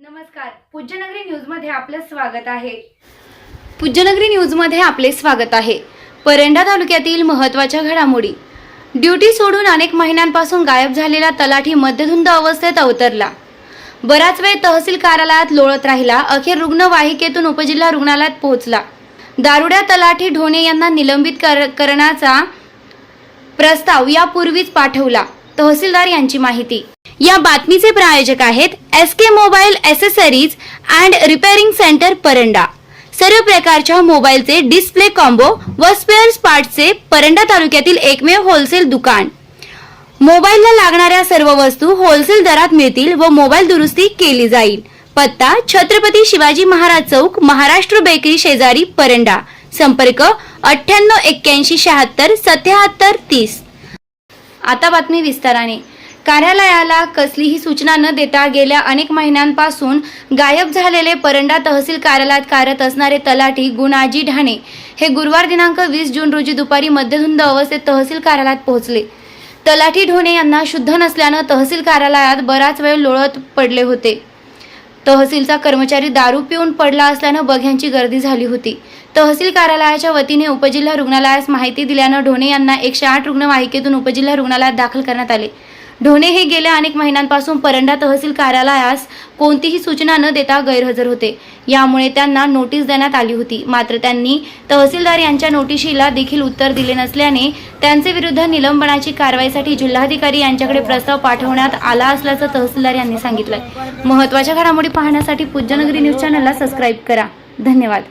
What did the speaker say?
नमस्कार, पूज्यनगरी न्यूजमध्ये आपलं स्वागत आहे। पूज्यनगरी न्यूजमध्ये आपले स्वागत आहे। परंडा तालुक्यातील महत्त्वाच्या घडामोडी। ड्युटी सोडून अनेक महिन्यांपासून गायब झालेला तलाठी मध्यधुंद अवस्थेत अवतरला। बराच वेळ तहसील कार्यालयात लोळत राहिला। अखेर रुग्णवाहिकेतून उपजिल्हा रुग्णालयात पोहोचला। दारुड्या तलाठी ढोणे यांना निलंबित करण्याचा प्रस्ताव यापूर्वीच पाठवला। तहसीलदार यांची माहिती। या बातमीचे प्रायोजक आहेत SK mobile accessories and repairing centre Paranda. सर्व प्रकारच्या मोबाईलचे डिस्प्ले कॉम्बो व स्पेअर पार्ट्सचे परंडा तालुक्यातील एकमेव होलसेल दुकान। मोबाईलला लागणाऱ्या सर्व वस्तू होलसेल दरात मिळतील व मोबाईल दुरुस्ती केली जाईल। पत्ता छत्रपती शिवाजी महाराज चौक, महाराष्ट्र बेकरी शेजारी, परंडा। संपर्क 9881767730। आता बातमी विस्ताराने। कार्यालयाला कसलीही सूचना न देता गेल्या अनेक महिन्यांपासून गायब झालेले परंडा तहसील कार्यालयात कार्यरत असणारे तलाठी गुणाजी ढाणे हे गुरुवार दिनांक 20 जून रोजी दुपारी मध्यधुंद अवस्थेत तहसील कार्यालयात पोहोचले। तलाठी ढोणे यांना शुद्ध नसल्याने तहसील कार्यालयात बराच वेळ लोळत पडले होते। तहसीलचा कर्मचारी दारू पिऊन पडला असल्याने बघ्यांची गर्दी झाली होती। तहसील कार्यालयाच्या वतीने उपजिल्हा रुग्णालयास माहिती दिल्याने ढोणे यांना 108 रुग्णवाहिकेतून उपजिल्हा रुग्णालयात दाखल करण्यात आले। ढोणे हे गेल्या अनेक महिन्यांपासून परंडा तहसील कार्यालयास कोणतीही सूचना न देता गैरहजर होते। यामुळे त्यांना नोटीस देण्यात आली होती। मात्र त्यांनी तहसीलदार यांच्या नोटिशीला देखील उत्तर दिले नसल्याने त्यांचे विरुद्ध निलंबनाची कारवाईसाठी जिल्हाधिकारी यांच्याकडे प्रस्ताव पाठवण्यात आला असल्याचं तहसीलदार यांनी सांगितलं। महत्त्वाच्या घडामोडी पाहण्यासाठी पूज्यनगरी न्यूज चॅनलला सबस्क्राईब करा। धन्यवाद।